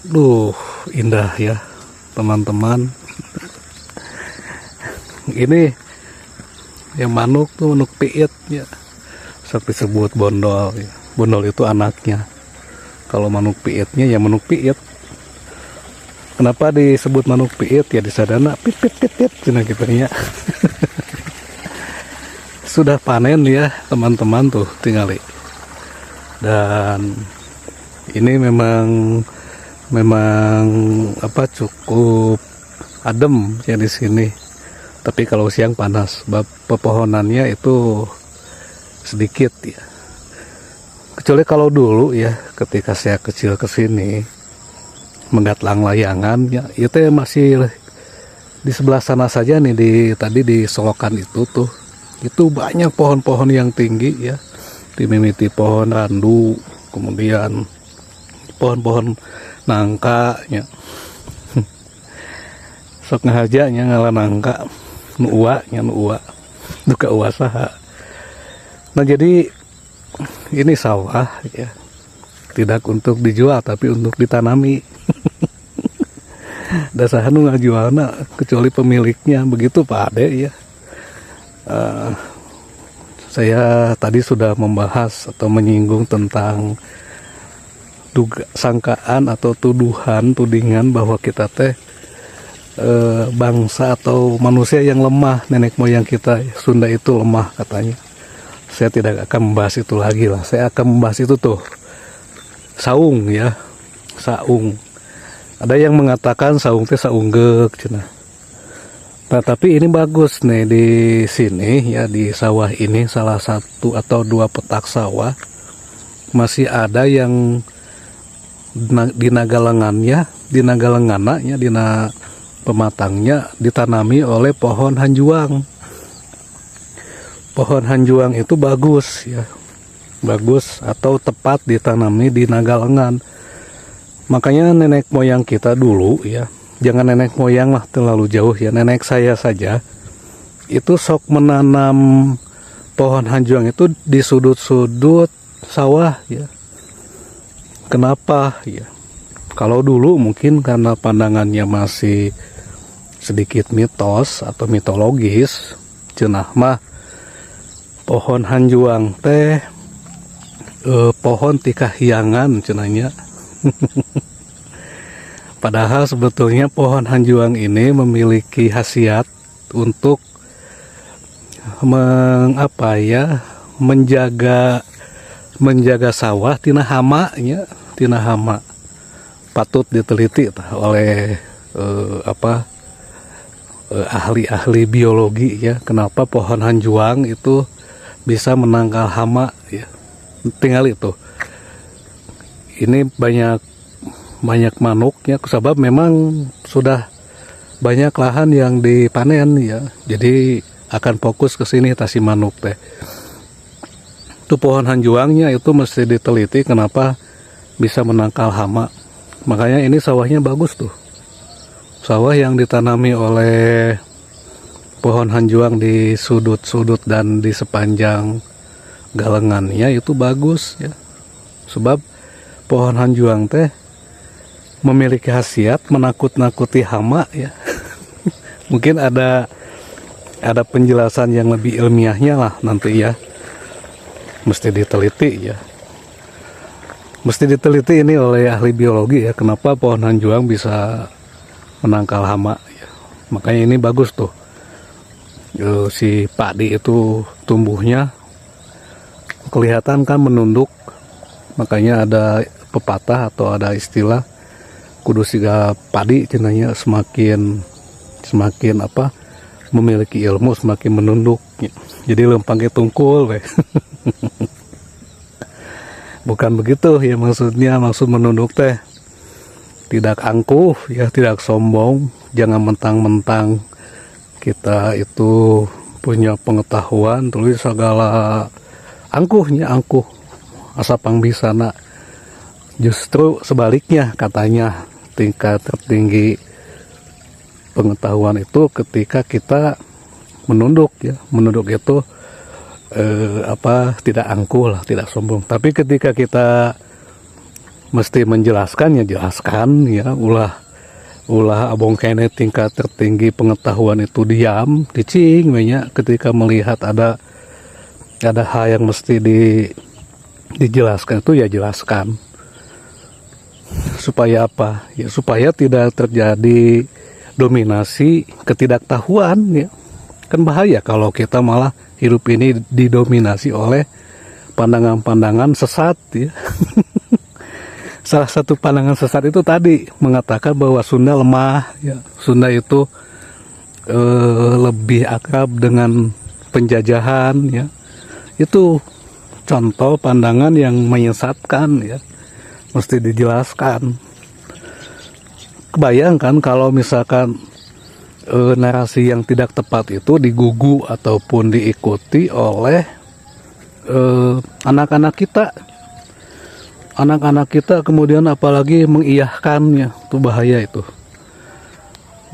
Duh, indah ya teman-teman. Ini yang manuk tuh manuk piit ya. Seperti disebut bondol ya. Bondol itu anaknya. Kalau manuk piitnya ya manuk piit. Kenapa disebut manuk piit ya, di sadana pit pit pit pit cina gitu ya. Sudah panen ya teman-teman tuh tinggali. Dan ini memang cukup adem ya di sini. Tapi kalau siang panas, sebab pepohonannya itu sedikit ya. Kecuali kalau dulu ya, ketika saya kecil ke sini menggatlang layangan ya, itu ya masih di sebelah sana saja nih, tadi di Solokan itu tuh, itu banyak pohon-pohon yang tinggi ya, dimimiti pohon randu, kemudian pohon-pohon nangka ya. Sok ngahajanya ngalah nangka nuua duka uasaha. Nah jadi ini sawah ya, tidak untuk dijual tapi untuk ditanami. Dasar nu ngajualna kecuali pemiliknya, begitu Pak Ade ya. Saya tadi sudah membahas atau menyinggung tentang sangkaan atau tudingan bahwa kita teh bangsa atau manusia yang lemah. Nenek moyang kita Sunda itu lemah katanya. Saya tidak akan membahas itu lagi lah. Saya akan membahas itu tuh saung ya, saung. Ada yang mengatakan saung teh saunggek cenah. Nah tapi ini bagus nih di sini ya, di sawah ini salah satu atau dua petak sawah masih ada yang di nagalengannya, di nagalengananya, di pematangnya ditanami oleh pohon hanjuang. Pohon hanjuang itu bagus ya, bagus atau tepat ditanami di nagalengan. Makanya nenek moyang kita dulu ya, jangan nenek moyang lah terlalu jauh ya, nenek saya saja itu sok menanam pohon hanjuang itu di sudut-sudut sawah ya. Kenapa ya? Kalau dulu mungkin karena pandangannya masih sedikit mitos atau mitologis, cenah mah pohon hanjuang teh pohon tikahyangan cenanya. Padahal sebetulnya pohon hanjuang ini memiliki khasiat untuk menjaga sawah tina hama nya, tina hama. Patut diteliti oleh ahli-ahli biologi ya, kenapa pohon hanjuang itu bisa menangkal hama ya. Tinggal itu. Ini banyak manuknya, sebab memang sudah banyak lahan yang dipanen ya. Jadi akan fokus ke sini tasi manuk teh. Itu pohon hanjuangnya itu mesti diteliti kenapa bisa menangkal hama. Makanya ini sawahnya bagus tuh. Sawah yang ditanami oleh pohon hanjuang di sudut-sudut dan di sepanjang galengannya itu bagus ya. Sebab pohon hanjuang teh memiliki khasiat menakut-nakuti hama ya. Mungkin ada penjelasan yang lebih ilmiahnya lah nanti ya. Mesti diteliti ya. Mesti diteliti ini oleh ahli biologi ya, kenapa pohon hanjuang bisa menangkal hama ya. Makanya ini bagus tuh. Si padi itu tumbuhnya kelihatan kan menunduk. Makanya ada pepatah atau ada istilah kudu siga padi cenanya semakin memiliki ilmu semakin menunduk. Jadi lempangnya tungkul weh. Bukan begitu ya maksudnya, maksud menunduk teh tidak angkuh ya, tidak sombong. Jangan mentang-mentang kita itu punya pengetahuan tulis segala angkuhnya angkuh asa pangbisana. Justru sebaliknya katanya, tingkat tertinggi pengetahuan itu ketika kita menunduk ya. Menunduk itu tidak angkuh lah, tidak sombong. Tapi ketika kita mesti menjelaskan ya jelaskan ya, ulah abong kene tingkat tertinggi pengetahuan itu diam dicing banyak ketika melihat ada hal yang mesti dijelaskan itu ya jelaskan. Supaya apa ya, supaya tidak terjadi dominasi ketidaktahuan ya. Kan bahaya kalau kita malah hidup ini didominasi oleh pandangan-pandangan sesat ya. Salah satu pandangan sesat itu tadi mengatakan bahwa Sunda lemah ya. Sunda itu lebih akrab dengan penjajahan ya. Itu contoh pandangan yang menyesatkan ya. Mesti dijelaskan. Kebayangkan kalau misalkan narasi yang tidak tepat itu digugu ataupun diikuti oleh anak-anak kita. Anak-anak kita kemudian apalagi mengiyahkannya, itu bahaya itu.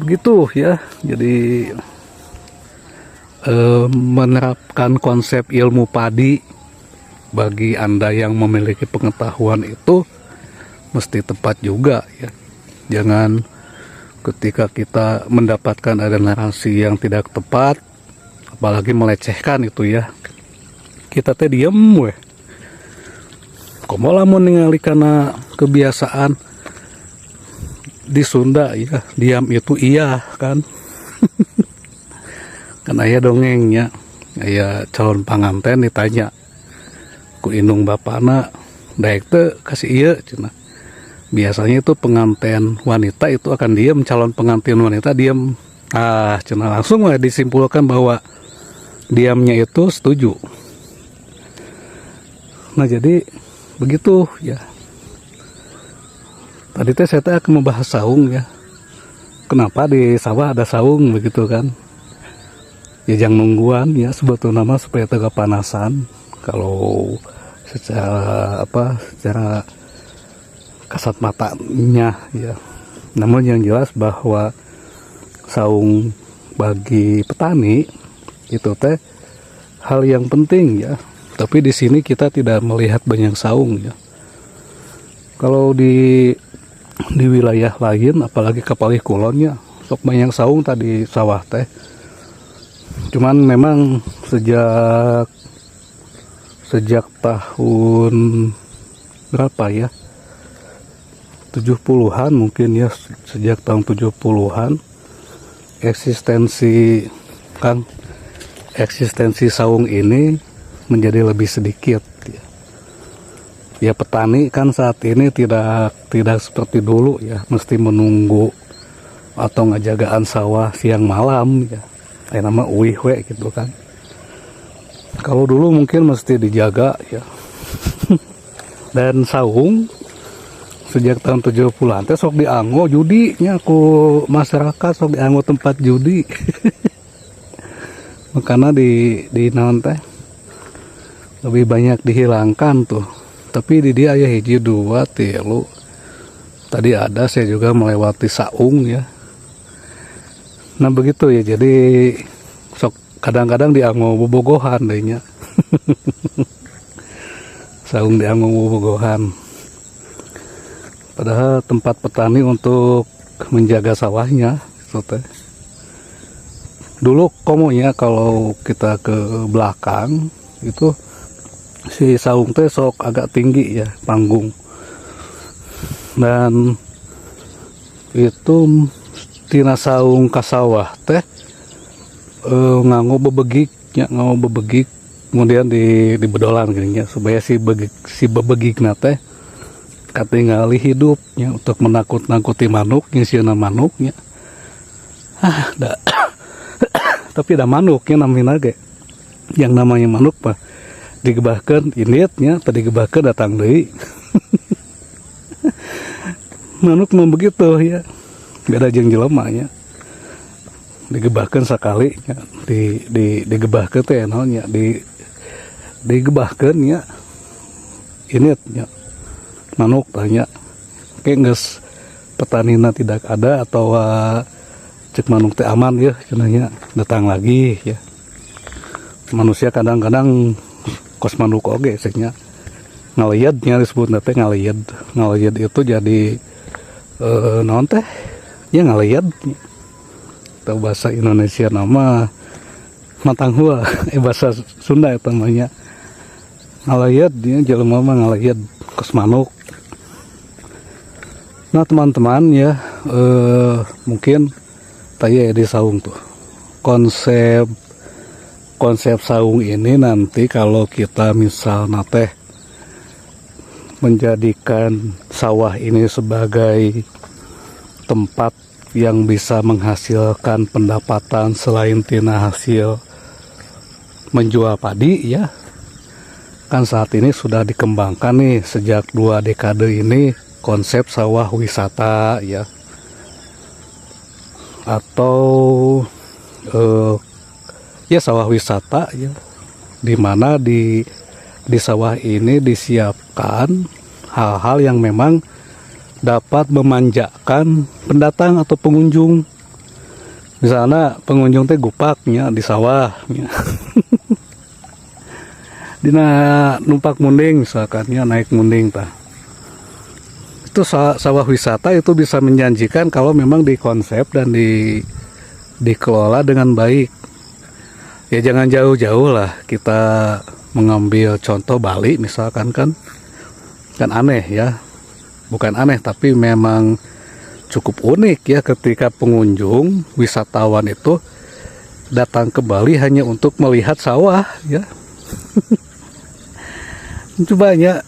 Begitu ya, jadi menerapkan konsep ilmu padi bagi Anda yang memiliki pengetahuan itu mesti tepat juga ya. Jangan ketika kita mendapatkan ada narasi yang tidak tepat, apalagi melecehkan itu ya, kita teh diem weh. Komo lamun ningali karena kebiasaan di Sunda ya, diam itu iya kan. Kan aya dongengnya, aya calon panganten ditanya ku indung bapana, daek teh kasih ieu cenah. Biasanya itu pengantin wanita itu akan diam, calon pengantin wanita diam. Cenah langsung lah disimpulkan bahwa diamnya itu setuju. Nah jadi begitu ya. Tadi teh saya akan membahas saung ya. Kenapa di sawah ada saung begitu kan? Ya jangan nungguan ya, sebetulnya nama supaya tegak panasan. Kalau secara kasat matanya ya. Namun yang jelas bahwa saung bagi petani itu teh hal yang penting ya. Tapi di sini kita tidak melihat banyak saung ya. Kalau di wilayah lain, apalagi Kapalih Kulonnya, sok banyak saung tadi sawah teh. Cuman memang sejak tahun berapa ya? 70-an mungkin ya, sejak tahun 70-an eksistensi saung ini menjadi lebih sedikit ya. Petani kan saat ini tidak seperti dulu ya, mesti menunggu atau ngajagaan sawah siang malam ya, kayak nama uih we gitu kan. Kalau dulu mungkin mesti dijaga ya. Dan saung sejak tahun 70-an teh sok dianggo judinya ku masyarakat, sok dianggo tempat judi. Makanya di naon teh lebih banyak dihilangkan tuh. Tapi di dia ya hiji dua tilu. Tadi ada saya juga melewati saung ya. Nah begitu ya, jadi sok kadang-kadang dianggo bobogohan dehnya. Saung dianggo bobogohan. Padahal tempat petani untuk menjaga sawahnya gitu teh. Dulu komonya kalau kita ke belakang itu si saung teh sok agak tinggi ya, panggung. Dan itu tina saung ka sawah teh nganggo bebegik kemudian di bedolan gini ya, supaya si bebegikna teh katingali hidupnya untuk menakut-nakuti manuk, nyisieuna manuknya. Tapi ada manuknya namanya ge. Yang namanya manuk mah digebahkeun inditnya, tadi gebahkeun datang deui. Manuk mah begitu ya. Beda jeung jelema nya. Digebahkeun sakali nya, digebahkeun teh naon nya, digebahkeun nya. Inditnya manuk tanya. Kayak geus petanina tidak ada atau cek manuk teh aman ya cenanya, datang lagi ya. Manusia kadang-kadang kos manuk oge nya Ngalied nya disebut teh ngalied. Ngalied itu jadi naon teh ya ngalied atau bahasa Indonesia nama matang hua bahasa Sunda itu namanya ngalied, dia jelema mah ngalied kos manuk. Nah teman-teman ya, mungkin tanya di saung tuh konsep saung ini nanti kalau kita misal teh menjadikan sawah ini sebagai tempat yang bisa menghasilkan pendapatan selain tina hasil menjual padi ya, kan saat ini sudah dikembangkan nih sejak 2 dekade ini konsep sawah wisata ya, atau ya sawah wisata ya, dimana di sawah ini disiapkan hal-hal yang memang dapat memanjakan pendatang atau pengunjung. Misalnya pengunjung teh gupaknya di sawah ya. Dina numpak munding misalkan ya, naik munding tah. Itu sawah wisata itu bisa menjanjikan kalau memang dikonsep dan dikelola dengan baik. Ya jangan jauh-jauh lah kita mengambil contoh Bali misalkan, kan aneh ya, bukan aneh tapi memang cukup unik ya ketika pengunjung wisatawan itu datang ke Bali hanya untuk melihat sawah ya. Coba ya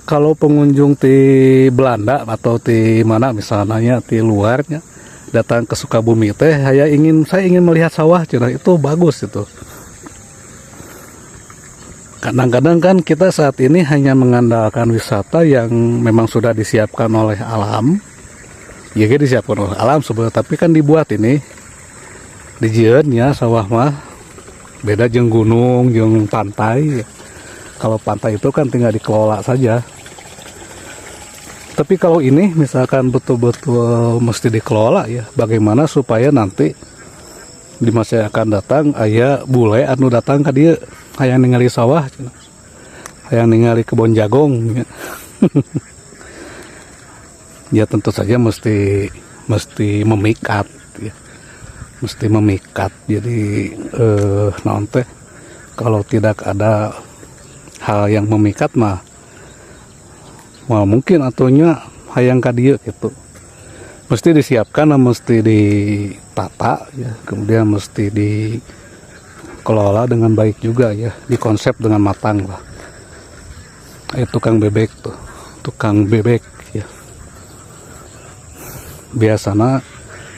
kalau pengunjung di Belanda atau di mana misalnya di luarnya datang ke Sukabumi teh saya ingin melihat sawah, cina itu bagus itu. Kadang-kadang kan kita saat ini hanya mengandalkan wisata yang memang sudah disiapkan oleh alam. Ya disiapkan oleh alam sebenarnya, tapi kan dibuat ini dijieun ya sawah mah. Beda jeung gunung, jeung pantai. Kalau pantai itu kan tinggal dikelola saja. Tapi kalau ini misalkan betul-betul mesti dikelola ya, bagaimana supaya nanti di masa yang akan datang aya bule anu datang ke dia hayang ningali sawah, hayang ningali kebon jagung ya. Ya tentu saja mesti memikat ya. Mesti memikat. Jadi naon teh kalau tidak ada hal yang memikat mah mungkin atunya hayang ka dieu gitu. Mesti disiapkan, mesti ditata ya, kemudian mesti dikelola dengan baik juga ya, dikonsep dengan matang lah. Tukang bebek tuh, tukang bebek ya. Biasana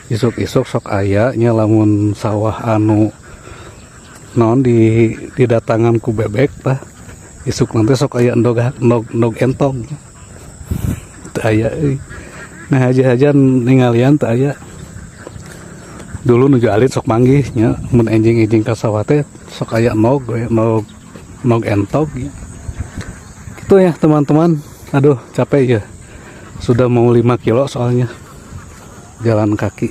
isuk-isuk sok aya nya lamun sawah anu non didatangan ku bebek tah. Isuk nanti sok aya endog entong. Teu aya euy. Nah aja ningalian teu aya. Dulu nuju alit sok manggih nya, mun enjing-enjing ka sawah teh sok aya nog entog ya. Gitu ya teman-teman. Aduh capek ya. Sudah mau 5 kilo soalnya jalan kaki.